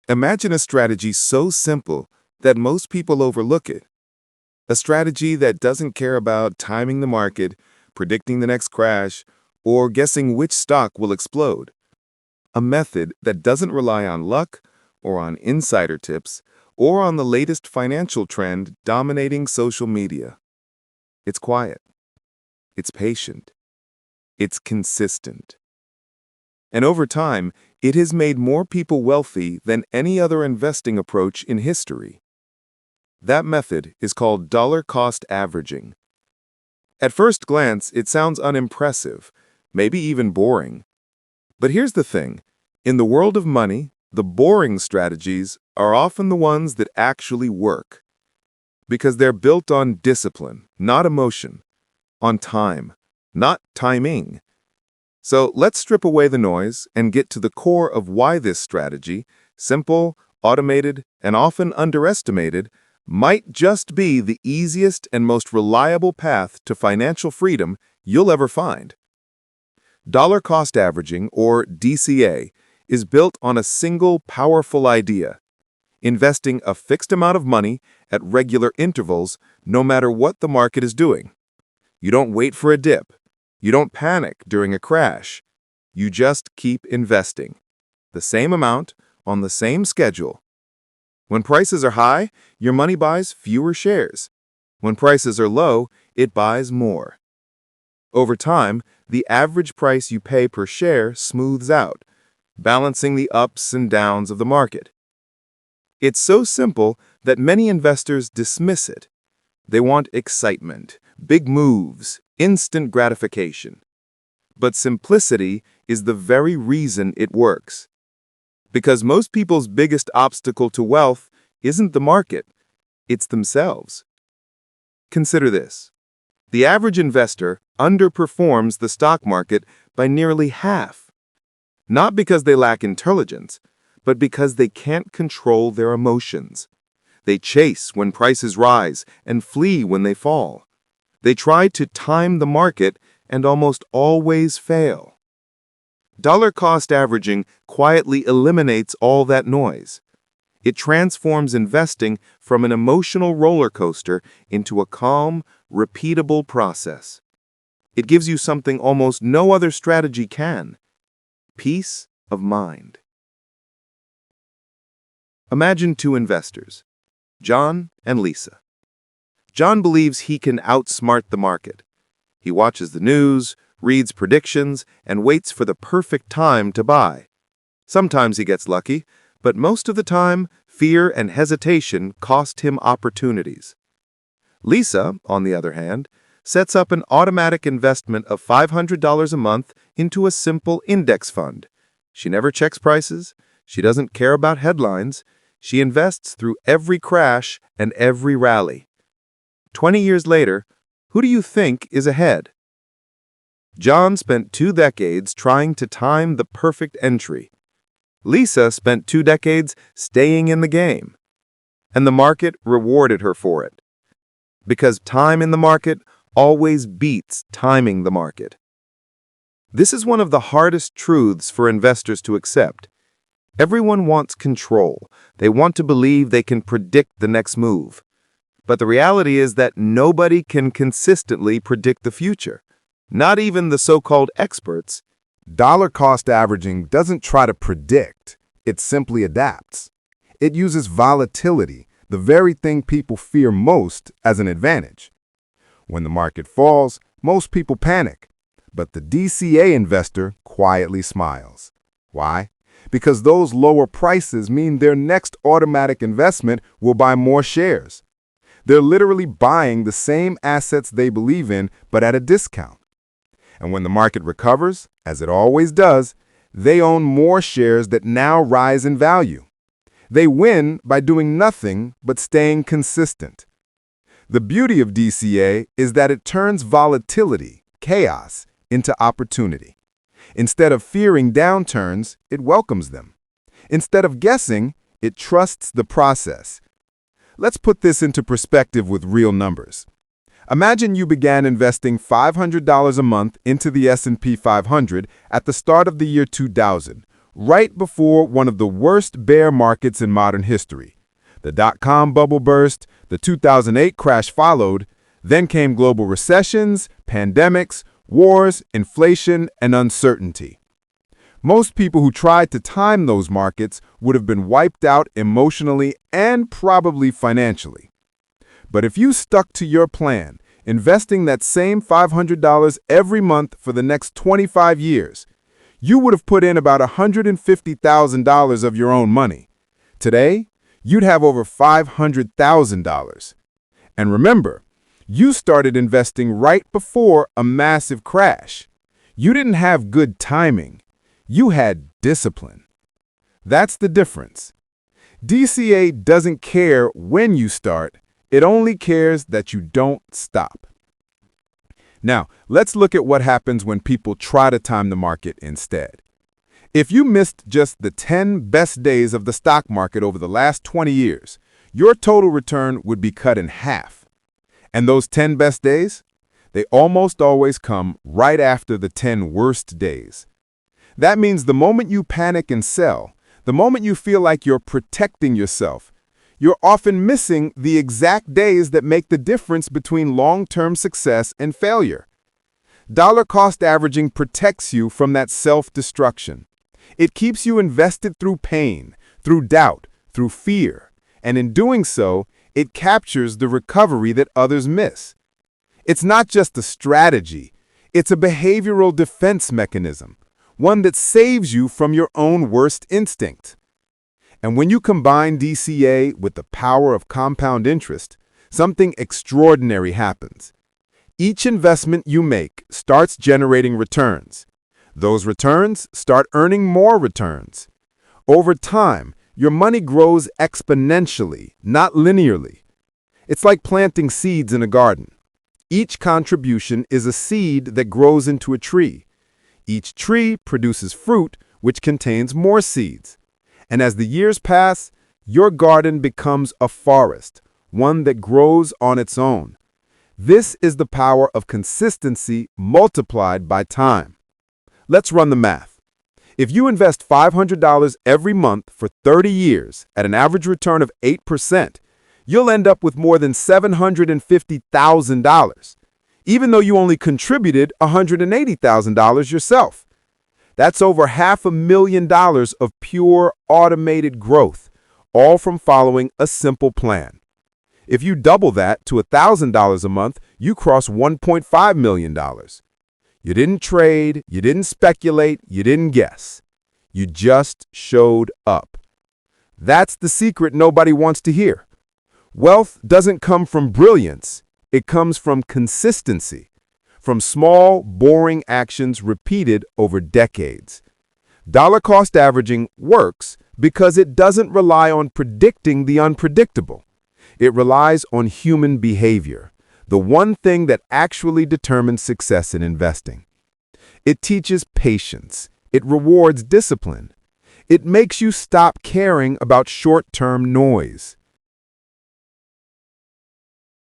Imagine a strategy so simple that most people overlook it. A strategy that doesn't care about timing the market, predicting the next crash, or guessing which stock will explode. A method that doesn't rely on luck or on insider tips or on the latest financial trend dominating social media. It's quiet. It's patient. It's consistent. And over time, it has made more people wealthy than any other investing approach in history. That method is called dollar-cost averaging. At first glance, it sounds unimpressive, maybe even boring. But here's the thing. In the world of money, the boring strategies are often the ones that actually work. Because they're built on discipline, not emotion, on time, not timing. So let's strip away the noise and get to the core of why this strategy, simple, automated, and often underestimated, might just be the easiest and most reliable path to financial freedom you'll ever find. Dollar cost averaging, or DCA, is built on a single powerful idea: investing a fixed amount of money at regular intervals no matter what the market is doing. You don't wait for a dip. You don't panic during a crash. You just keep investing. The same amount, on the same schedule. When prices are high, your money buys fewer shares. When prices are low, it buys more. Over time, the average price you pay per share smooths out, balancing the ups and downs of the market. It's so simple that many investors dismiss it. They want excitement, big moves, instant gratification. But simplicity is the very reason it works. Because most people's biggest obstacle to wealth isn't the market, it's themselves. Consider this. The average investor underperforms the stock market by nearly half. Not because they lack intelligence, but because they can't control their emotions. They chase when prices rise and flee when they fall. They try to time the market and almost always fail. Dollar cost averaging quietly eliminates all that noise. It transforms investing from an emotional roller coaster into a calm, repeatable process. It gives you something almost no other strategy can: peace of mind. Imagine two investors, John and Lisa. John believes he can outsmart the market. He watches the news, reads predictions, and waits for the perfect time to buy. Sometimes he gets lucky, but most of the time, fear and hesitation cost him opportunities. Lisa, on the other hand, sets up an automatic investment of $500 a month into a simple index fund. She never checks prices. She doesn't care about headlines. She invests through every crash and every rally. 20 years later, who do you think is ahead? John spent 2 decades trying to time the perfect entry. Lisa spent 2 decades staying in the game. And the market rewarded her for it. Because time in the market always beats timing the market. This is one of the hardest truths for investors to accept. Everyone wants control. They want to believe they can predict the next move. But the reality is that nobody can consistently predict the future. Not even the so-called experts. Dollar cost averaging doesn't try to predict, it simply adapts. It uses volatility, the very thing people fear most, as an advantage. When the market falls, most people panic, but the DCA investor quietly smiles. Why? Because those lower prices mean their next automatic investment will buy more shares. They're literally buying the same assets they believe in, but at a discount. And when the market recovers, as it always does, they own more shares that now rise in value. They win by doing nothing but staying consistent. The beauty of DCA is that it turns volatility, chaos, into opportunity. Instead of fearing downturns, it welcomes them. Instead of guessing, it trusts the process. Let's put this into perspective with real numbers. Imagine you began investing $500 a month into the S&P 500 at the start of the year 2000, right before one of the worst bear markets in modern history. The dot-com bubble burst, the 2008 crash followed, then came global recessions, pandemics, wars, inflation, and uncertainty. Most people who tried to time those markets would have been wiped out emotionally and probably financially. But if you stuck to your plan, investing that same $500 every month for the next 25 years, you would have put in about $150,000 of your own money. Today, you'd have over $500,000. And remember, you started investing right before a massive crash. You didn't have good timing. You had discipline. That's the difference. DCA doesn't care when you start. It only cares that you don't stop. Now, let's look at what happens when people try to time the market instead. If you missed just the 10 best days of the stock market over the last 20 years, your total return would be cut in half. And those 10 best days? They almost always come right after the 10 worst days. That means the moment you panic and sell, the moment you feel like you're protecting yourself, you're often missing the exact days that make the difference between long-term success and failure. Dollar-cost averaging protects you from that self-destruction. It keeps you invested through pain, through doubt, through fear, and in doing so, it captures the recovery that others miss. It's not just a strategy, it's a behavioral defense mechanism, one that saves you from your own worst instinct. And when you combine DCA with the power of compound interest, something extraordinary happens. Each investment you make starts generating returns. Those returns start earning more returns. Over time, your money grows exponentially, not linearly. It's like planting seeds in a garden. Each contribution is a seed that grows into a tree. Each tree produces fruit, which contains more seeds. And as the years pass, your garden becomes a forest, one that grows on its own. This is the power of consistency multiplied by time. Let's run the math. If you invest $500 every month for 30 years at an average return of 8%, you'll end up with more than $750,000, even though you only contributed $180,000 yourself. That's over $500,000 of pure automated growth, all from following a simple plan. If you double that to $1,000 a month, you cross $1.5 million. You didn't trade, you didn't speculate, you didn't guess. You just showed up. That's the secret nobody wants to hear. Wealth doesn't come from brilliance, it comes from consistency. From small, boring actions repeated over decades. Dollar-cost averaging works because it doesn't rely on predicting the unpredictable. It relies on human behavior, the one thing that actually determines success in investing. It teaches patience. It rewards discipline. It makes you stop caring about short-term noise.